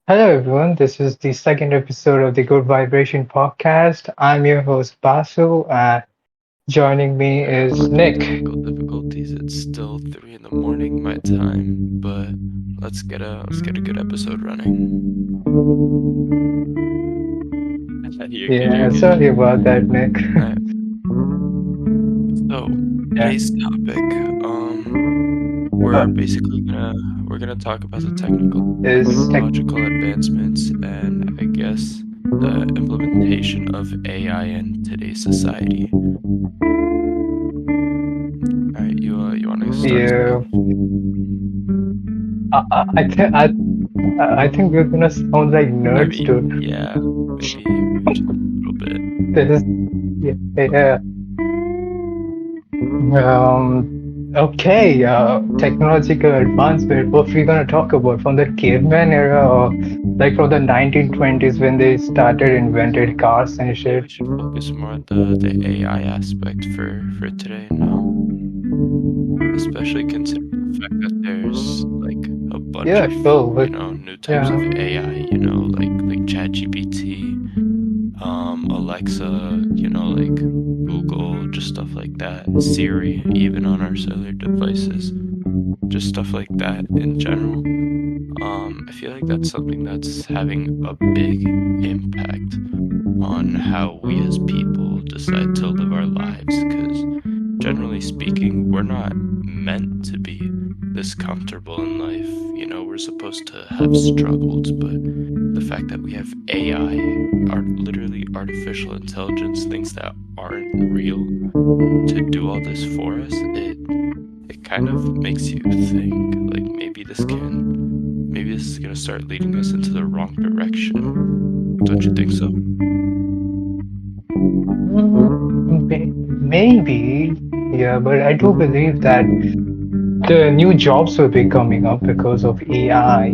Hello, everyone. This is the second episode of the Good Vibration podcast. I'm your host, Basu, and joining me is Some Nick. technical difficulties. It's still 3 in the morning my time, but let's get a good episode running. You're good. You're Yeah, good. sorry about that, Nick. All right. So Yeah, today's topic, uh, we're basically we're gonna talk about the is tech. technological advancements and I guess the implementation of AI in today's society. All right, you want to start us Yeah, off? I think we're gonna sound like I nerds, mean, dude. yeah, maybe just a little bit. This is yeah. Okay. Technological advancement. What we gonna talk about from the caveman era, or like from the 1920s when they started invented cars and Yeah, shit? we should focus more on the AI aspect for today now, especially considering the fact that there's like a bunch Yeah, of sure. But new types yeah, of AI, like ChatGPT, Alexa, like Google, just stuff like that, Siri, even on our cellular devices, just stuff like that in general. I feel like that's something that's having a big impact on how we as people decide to live our lives because generally speaking we're not meant to be this comfortable in life. We're supposed to have struggles, but the fact that we have AI, literally artificial intelligence, things that aren't real, to do all this for us, it kind of makes you think like maybe this is gonna start leading us into the wrong direction. Don't you think so? maybe. Yeah, but I do believe that the new jobs will be coming up because of AI.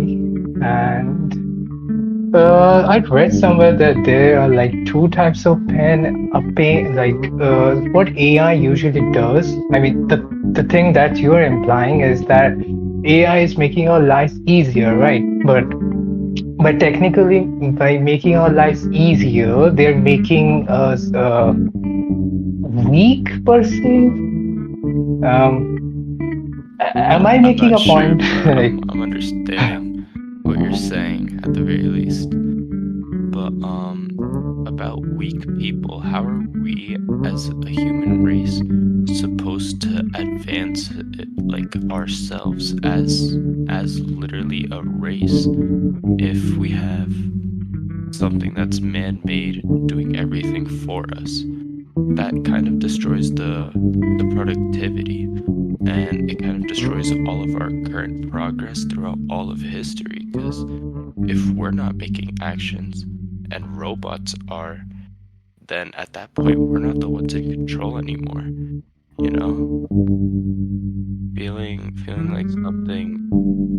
And I'd read somewhere that there are like two types of pen. A pen, like what AI usually does. I mean, the thing that you're implying is that AI is making our lives easier, right? But technically, by making our lives easier, they're making us weak per se. Um, am I I'm making not a sure, point? but Like, I'm understanding what you're saying at the very least. But about weak people, how are we as a human race supposed to advance it, like ourselves as literally a race if we have something that's man-made doing everything for us? That kind of destroys the productivity, and it kind of destroys all of our current progress throughout all of history, because if we're not making actions and robots are, then at that point we're not the ones in control anymore. you know feeling like something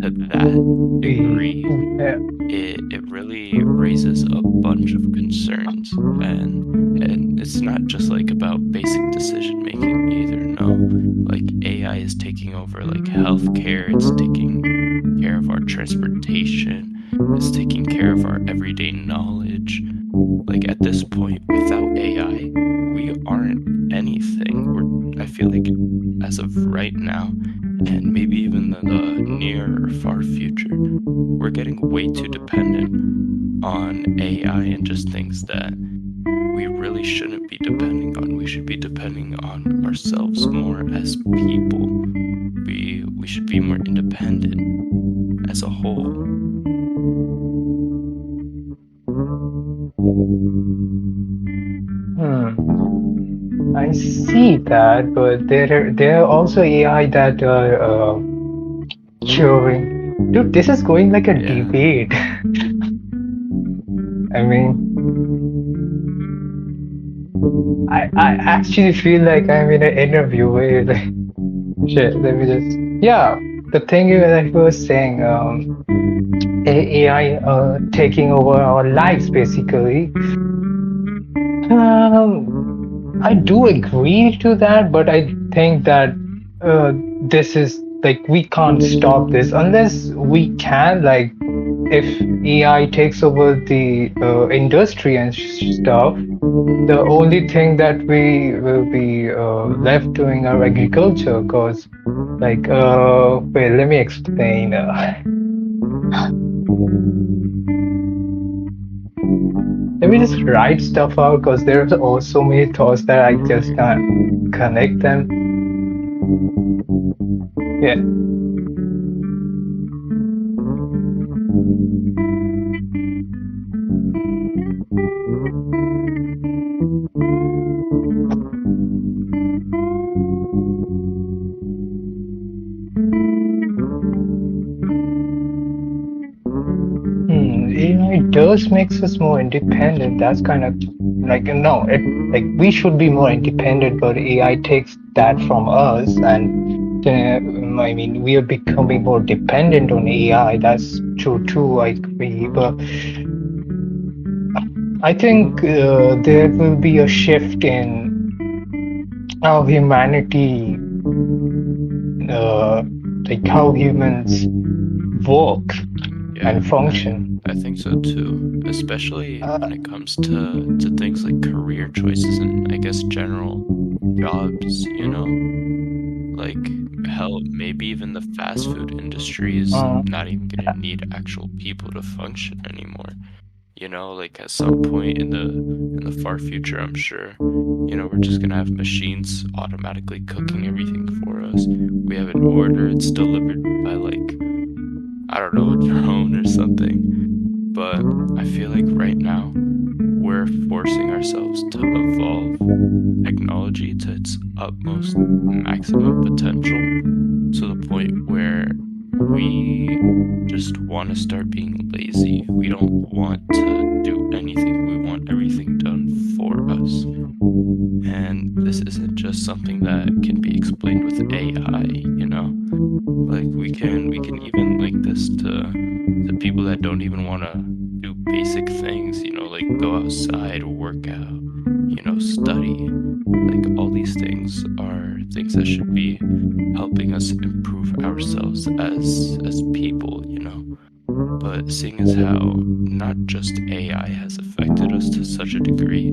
to that degree, yeah, it really raises a bunch of concerns, and it's not just like about basic decision making either. No, like AI is taking over like healthcare, it's taking care of our transportation, it's taking care of our everyday knowledge. Like at this point, without AI, we aren't anything. I feel like as of right now, and maybe even the near or far future, we're getting way too dependent on AI and just things that we really shouldn't be depending on. We should be depending on ourselves more as people. We should be more independent as a whole. I see that, but there are also AI that are curing. Dude, this is going like a Yeah. debate. I mean, I actually feel like I'm in an interview where like, shit, let me just, yeah, the thing is, like I was saying, AI taking over our lives basically. I do agree to that, but I think that this is like we can't stop this unless we can like if AI takes over the industry and stuff, the only thing that we will be left doing are agriculture. Because, like, wait, let me explain. Let me just write stuff out because there's also many thoughts that I just can't connect them. Yeah. AI does makes us more independent. That's kind of like no, it like we should be more independent, but AI takes that from us, and I mean we are becoming more dependent on AI. That's true too, I agree. But I think there will be a shift in how humanity, uh, like how humans work Yeah, and function. I think so too. Especially when it comes to things like career choices and I guess general jobs, you know? Like, hell, maybe even the fast food industry is Uh, not even gonna need actual people to function anymore. You know, like at some point in the far future, I'm sure, you know, we're just gonna have machines automatically cooking everything for us. We have an order, it's delivered by like, I don't know, a drone or something. But I feel like right now we're forcing ourselves to evolve technology to its utmost maximum potential to the point where we just want to start being lazy. We don't want to do anything. We want everything done for us. And this isn't just something that can be explained with AI, you know? Like we can even link this to people that don't even want to do basic things, you know, like go outside, work out, you know, study. Like all these things are things that should be helping us improve ourselves as people, you know. But seeing as how not just AI has affected us to such a degree,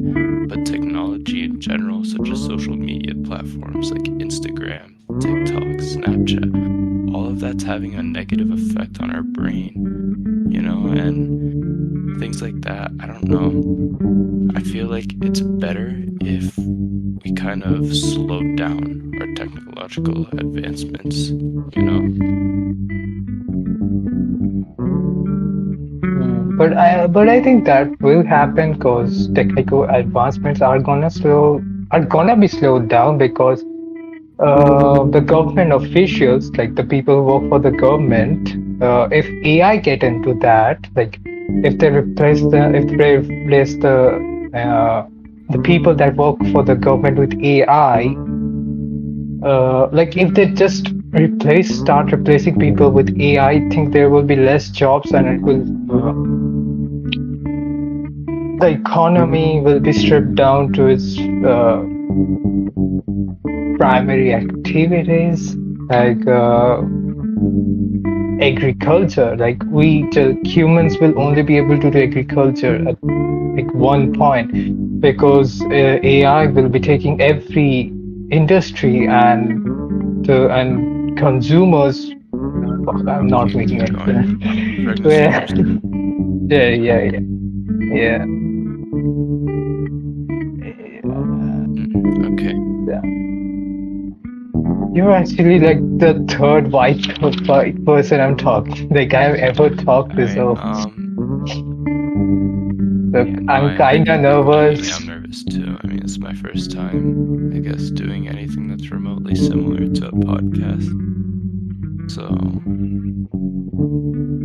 but technology in general, such as social media platforms like Instagram, TikTok, Snapchat, all of that's having a negative effect on our brain, you know, and things like that. I don't know. I feel like it's better if we kind of slow down our technological advancements, you know? But I think that will happen because technical advancements are gonna be slowed down because the government officials, like the people who work for the government, if AI get into that, like if they replace the people that work for the government with AI, like if they just start replacing people with AI, I think there will be less jobs and it will the economy will be stripped down to its primary activities like agriculture. Like humans will only be able to do agriculture at like one point because AI will be taking every industry and consumers. I'm not Okay, making keep any sense. going. I'm starting to see what Where, you're saying. yeah. Okay. Yeah. You're actually like the third white person I'm talking. Like I've ever talked All to. right. So look, Yeah, no, I'm I kinda believe me, I'm nervous. nervous too. I mean, it's my first time, I guess, doing anything that's remotely similar to a podcast. So,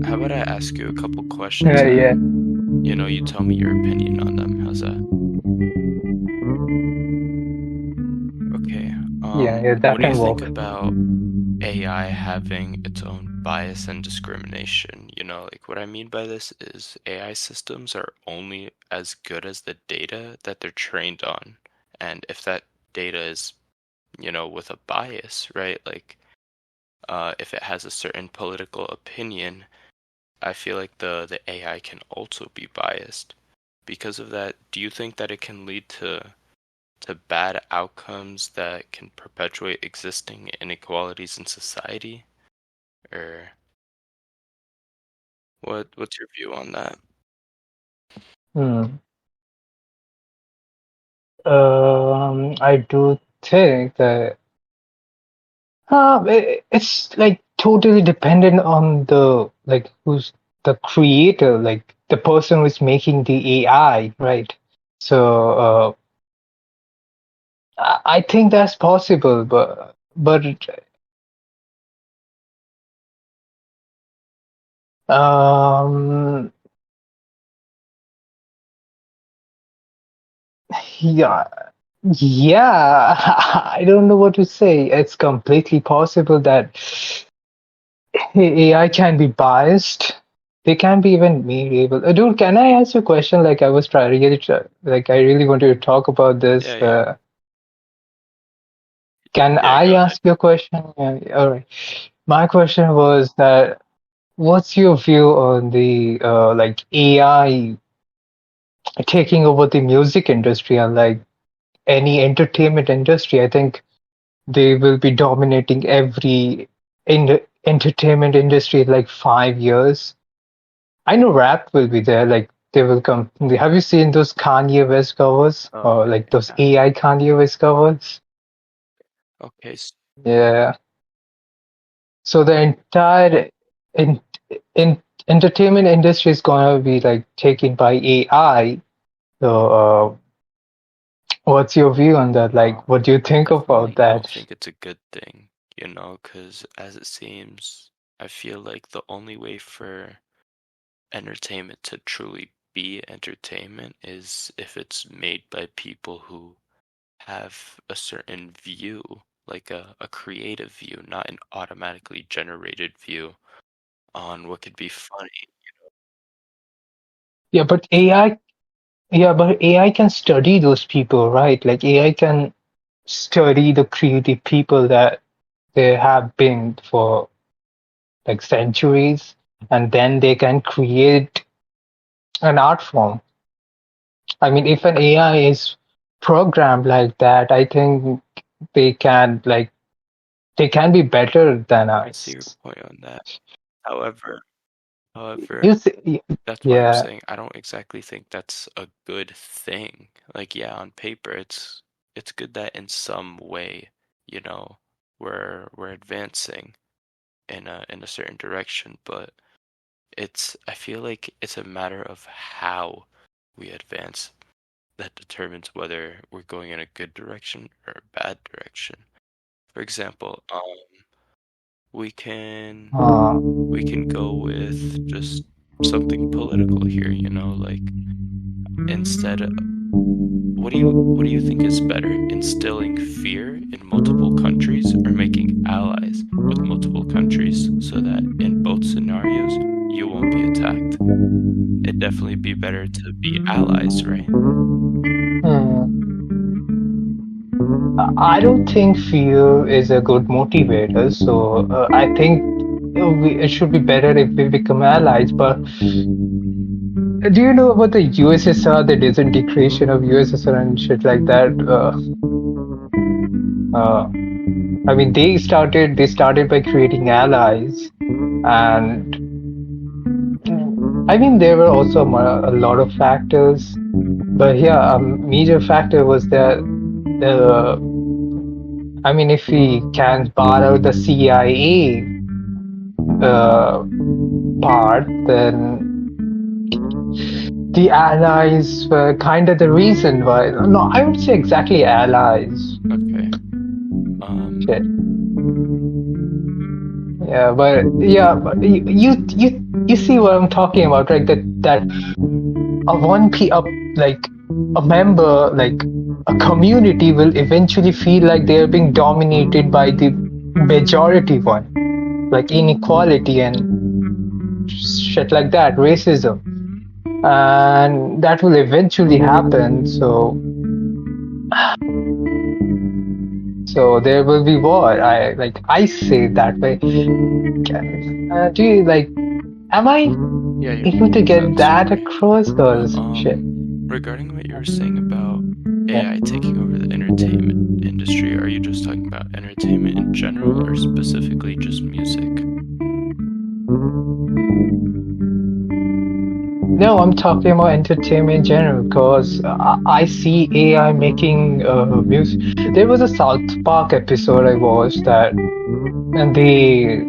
how about I ask you a couple questions Yeah, and, you know, you tell me your opinion on them. How's that? Okay. yeah, that What do you can think work. about AI having its own bias and discrimination? You know, like what I mean by this is AI systems are only as good as the data that they're trained on. And if that data is, you know, with a bias, right? Like if it has a certain political opinion, I feel like the AI can also be biased. Because of that, do you think that it can lead to bad outcomes that can perpetuate existing inequalities in society? Or what's your view on that? Hmm. I do think that it's like totally dependent on the like who's the creator, like the person who's making the AI, right? So I think that's possible, but um, yeah, yeah, I don't know what to say. It's completely possible that AI can be biased. They can be even made able. Dude, can I ask you a question? Like I was trying to get it, like I really wanted to talk about this. Yeah, yeah. Can Yeah, I go ahead. ask you a question? Yeah, all right. My question was that what's your view on the like AI taking over the music industry and like any entertainment industry? I think they will be dominating every in entertainment industry in like 5 years. I know rap will be there, like they will come. Have you seen those Kanye West covers Oh, or like those yeah. AI Kanye West covers? Okay. Yeah. So the entire in, in entertainment industry is gonna be like taken by AI. So what's your view on that? Like, what do you I think about definitely don't that? think it's a good thing, because as it seems, I feel like the only way for entertainment to truly be entertainment is if it's made by people who have a certain view, like a creative view, not an automatically generated view on what could be funny. Yeah, but AI can study those people, right? Like AI can study the creative people that they have been for like centuries, and then they can create an art form. I mean, if an AI is programmed like that, I think they can like they can be better than I see your us. point on that. However, however, You see, that's why I'm yeah, saying I don't exactly think that's a good thing. Like, yeah, on paper, it's good that in some way, we're advancing in a certain direction, but I feel like it's a matter of how we advance that determines whether we're going in a good direction or a bad direction. For example, we can uh, we can go with just something political here, like instead, what do you think is better, instilling fear in multiple countries or making allies with multiple countries so that in both scenarios you won't be attacked? It'd definitely be better to be allies, right? hmm. I don't think fear is a good motivator. So I think it should be better if we become allies. But do you know about the USSR, the disintegration of USSR and shit like that? Uh, I mean, they started by creating allies, and I mean there were also a lot of factors, but yeah, a major factor was that uh, I mean, if we can borrow the CIA uh, part, then the allies were kind of the reason why. No, I would say exactly allies. Okay. Um, Shit. Yeah, but yeah, but you see what I'm talking about, right? That a one p up like a member like a community will eventually feel like they're being dominated by the majority one, like inequality and shit like that, racism, and that will eventually happen. So there will be war. I say that way. Do you like? Am I Yeah, you're able to making get sense. that across? Cause shit. Regarding what you were saying about Yeah. AI taking over the entertainment industry, are you just talking about entertainment in general or specifically just music? No, I'm talking about entertainment in general because I see AI making music. There was a South Park episode I watched that, and they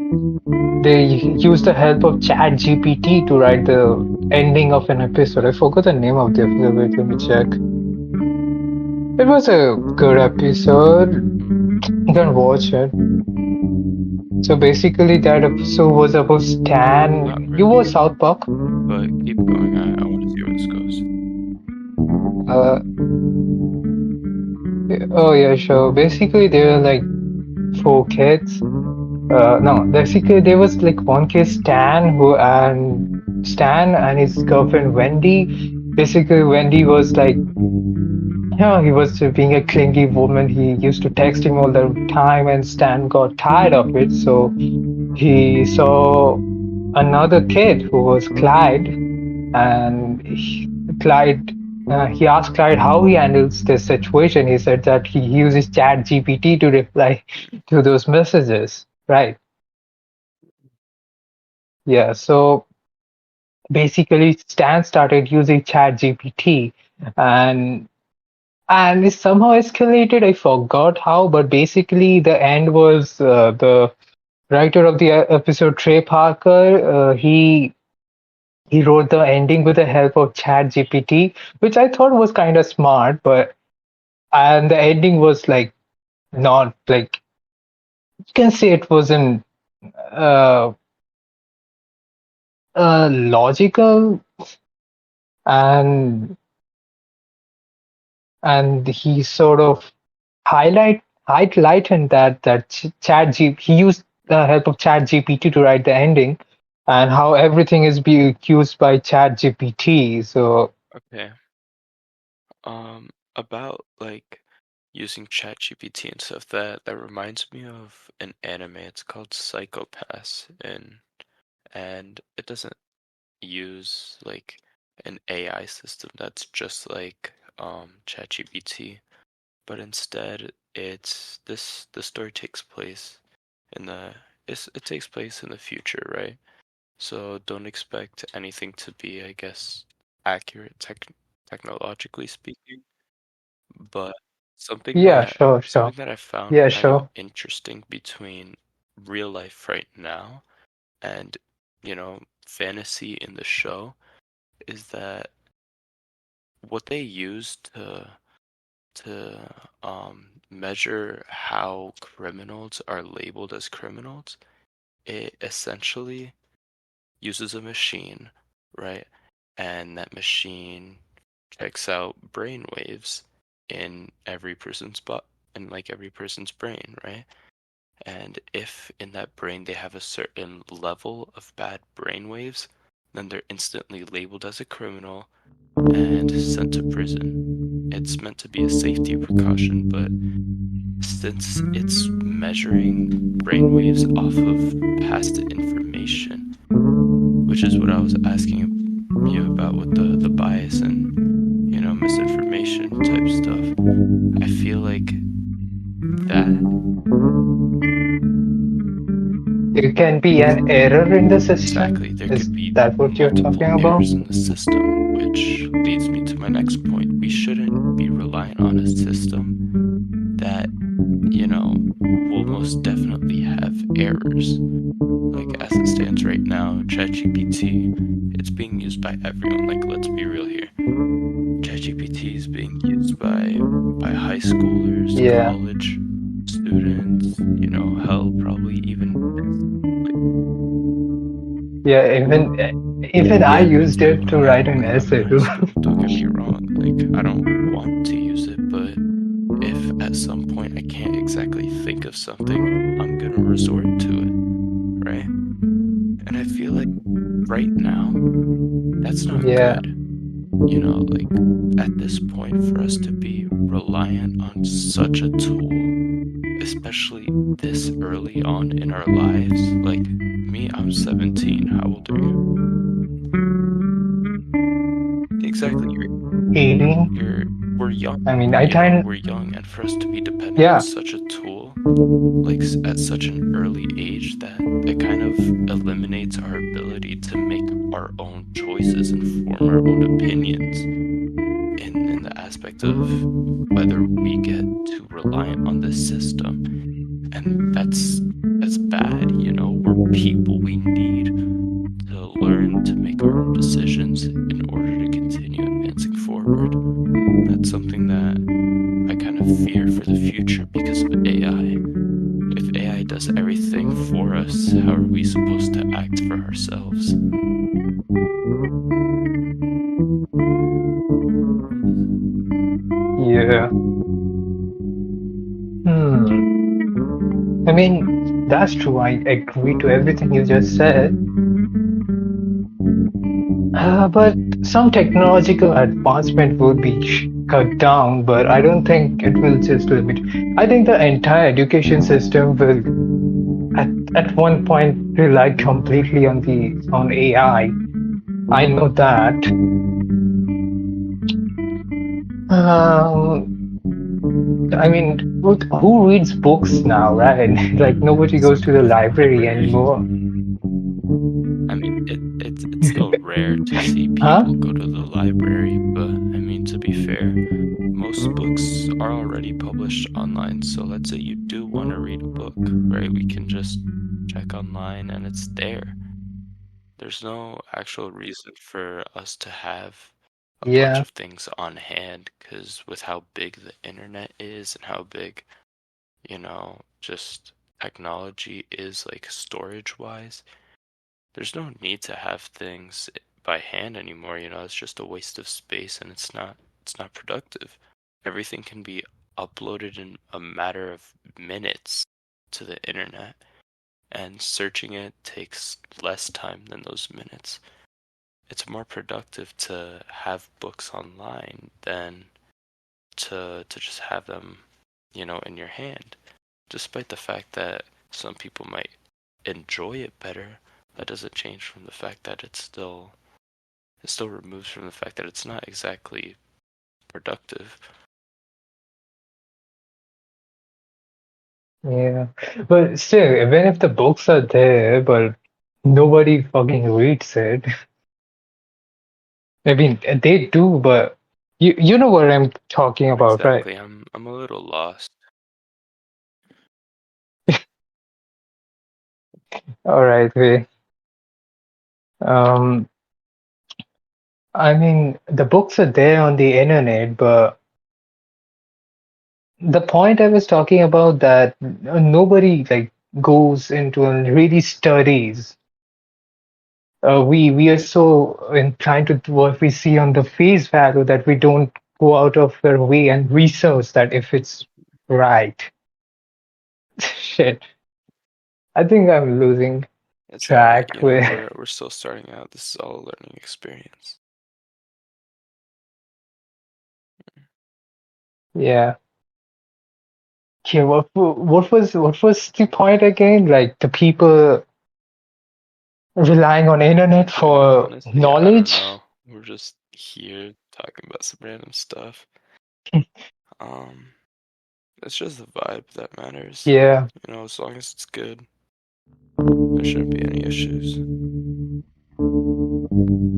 used the help of Chat GPT to write the ending of an episode. I forgot the name of the episode. Wait, let me check. It was a good episode. You can watch it. So basically, that episode was about Not Stan. You watch really, South Park? but keep going. I want to see where this goes. Uh, oh yeah, sure. Basically, there were like four kids. No, basically there was like one kid, Stan and his girlfriend Wendy. Basically, Wendy was like, yeah, he was being a clingy woman. He used to text him all the time, and Stan got tired of it. So he saw another kid who was Clyde, and he asked Clyde how he handles this situation. He said that he uses Chat GPT to reply to those messages. Right. Yeah. So basically, Stan started using Chat GPT, and it somehow escalated. I forgot how, but basically, the end was the writer of the episode, Trey Parker. He wrote the ending with the help of Chat GPT, which I thought was kind of smart, but and the ending was like not like you can say it wasn't uh, logical, and he sort of highlighted that he used the help of Chat GPT to write the ending, and how everything is being used by Chat GPT. So Okay. About like using ChatGPT and stuff, that reminds me of an anime. It's called Psychopaths, and it doesn't use like an AI system that's just like ChatGPT, but instead the story takes place in it takes place in the future, right? So don't expect anything to be, I guess, accurate technologically speaking, but something yeah, that sure, something sure, that I found yeah, kind of sure, interesting between real life right now and, fantasy in the show is that what they use to measure how criminals are labeled as criminals, it essentially uses a machine, right? And that machine checks out brain waves in every person's in like every person's brain, right? And if in that brain they have a certain level of bad brain waves, then they're instantly labeled as a criminal and sent to prison. It's meant to be a safety precaution, but since it's measuring brainwaves off of past information, which is what I was asking you about with the bias and misinformation type stuff, I feel like that there can be an error in the exactly system. there Is could be that what you're multiple talking about? errors in the system, which leads me to my next point. We shouldn't be relying on a system that will most definitely have errors. Like as it stands right now, ChatGPT, it's being used by everyone. Like let's be real here. ChatGPT is being used by high schoolers, Yeah, college students, hell, probably even yeah. Even I yeah, me used too. it to write an I'm in essay high too. school. Don't get me wrong. Like I don't want to use it, but if at some point I can't exactly think of something, I'm gonna resort to it, right? And I feel like right now, that's not Yeah, good. Like at this point, for us to be reliant on such a tool, especially this early on in our lives, like me, I'm 17. How old are you? Exactly. 18. We're young. I mean, I We're young, and for us to be dependent on yeah, such a tool, like at such an early age, that it kind of eliminates our ability to make our own choices and form our own opinions in the aspect of whether we get too reliant on this system. And that's bad, We're people. We need to learn to make our own decisions in order to continue advancing forward. That's something that I kind of fear for the future because of AI. If AI does everything for us, how are we supposed to act for ourselves? yeah. I mean, that's true. I agree to everything you just said. But some technological advancement will be cut down, but I don't think it will just limit. I think the entire education system will, at one point, rely completely on AI. I know that. Um, I mean, who reads books now, right? Like nobody goes to the library anymore. I mean, it's still rare to see Huh? people go to the library, but I mean, to be fair, most books are already published online. So let's say you do want to read a book, right? We can just check online and it's there. There's no actual reason for us to have a bunch Yeah, of things on hand, because with how big the internet is and how big, just technology is, like, storage wise, there's no need to have things by hand anymore. It's just a waste of space, and it's not productive. Everything can be uploaded in a matter of minutes to the internet, and searching it takes less time than those minutes. It's more productive to have books online than to just have them, in your hand. Despite the fact that some people might enjoy it better, that doesn't change from the fact that it still removes from the fact that it's not exactly productive. yeah. But still, even if the books are there, but nobody fucking reads it. I mean, they do, but you know what I'm talking about, right? Exactly. I'm a little lost. All right, we. Um, I mean, the books are there on the internet, but the point I was talking about that nobody like goes into and really studies. We are so inclined to what we see on the face value that we don't go out of our way and research that if it's right. Shit, I think I'm losing It's all right. track with. We're still starting out. This is all a learning experience. Yeah. Okay, what was the point again? Like the people relying on internet for Honestly, I don't knowledge? know. We're just here talking about some random stuff. Um, it's just the vibe that matters. Yeah, As long as it's good, there shouldn't be any issues.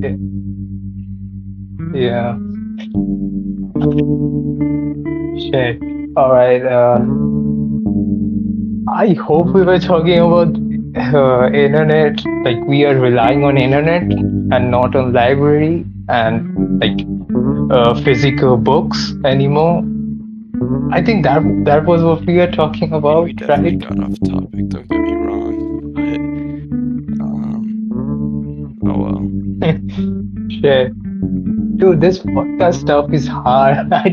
y- yeah. Shit. All right. I hope we were talking about internet, like we are relying on internet and not on library and like physical books anymore. I think that was what we were talking I mean, we about, definitely right? got off topic, don't get me wrong, but, oh well. Shit. Dude, this podcast stuff is hard. I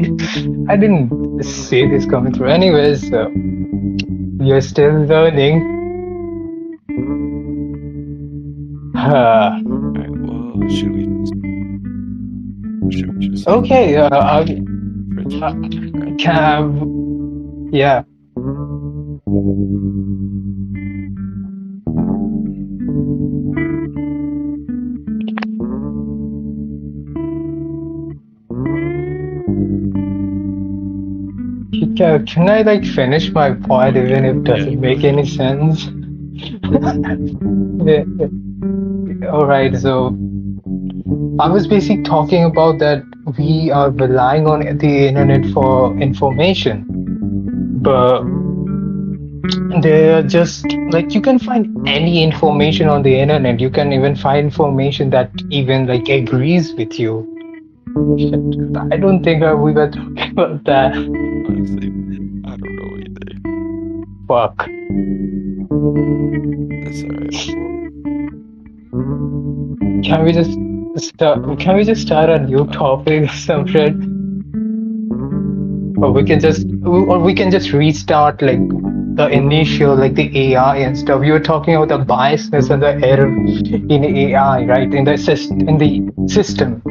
didn't see this coming through. Anyways, we are still learning. Alright, well, should we just Okay, for today, right? yeah. can I like finish my point even if it Yeah, doesn't go make ahead. any sense? Yeah, yeah. All right, so I was basically talking about that we are relying on the internet for information, but they're just like you can find any information on the internet. You can even find information that even like agrees with you. Shit, I don't think we were talking about that. Honestly, I don't know either. Fuck. That's alright. Well, Can we just Can we just start a new topic or some shit? Or we can just restart like the initial, like the AI and stuff. You were talking about the biasness and the error in AI, right? In the system.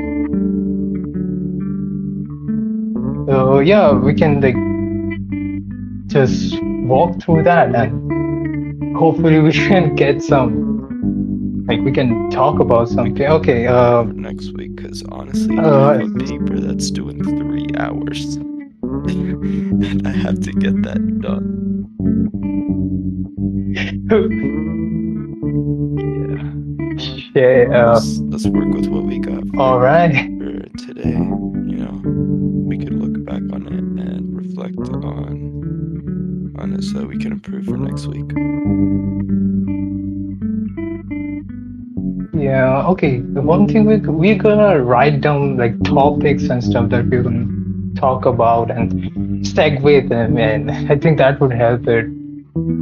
So yeah, we can like just walk through that and hopefully we can get some like we can talk about we something. can Okay, for next week, because honestly, I have a paper that's due in 3 hours. And I have to get that done. Yeah. yeah, Let's work with what we got all right. for today. You know, we could look back on it and reflect on it so we can improve for next week. Yeah, okay. The one thing we're gonna write down like topics and stuff that we're gonna talk about and segue them, and I think that would help it.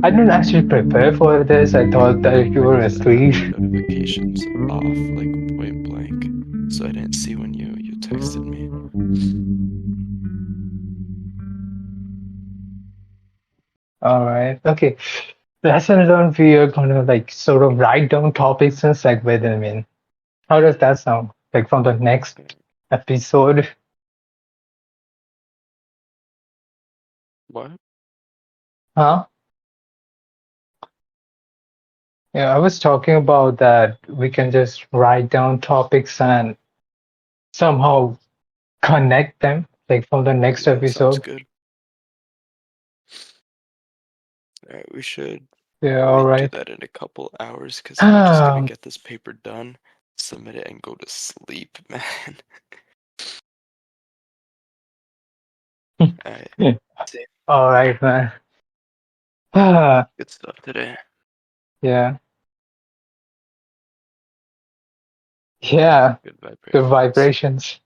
I didn't actually prepare for this. I thought that you I were just had asleep. my notifications off, like point blank, so I didn't see when you texted me. All right. Okay. Lesson learned. We are gonna like sort of write down topics and segue them in. How does that sound? Like from the next episode? What? Huh? Yeah, I was talking about that we can just write down topics and somehow connect them, like from the next Yeah, sounds episode. good. Alright, we should Yeah, all probably do right. that in a couple hours because I'm just gonna get this paper done, submit it, and go to sleep, man. Alright, see, All right, man. Ah, good stuff today. yeah, yeah, Good good vibrations. vibrations.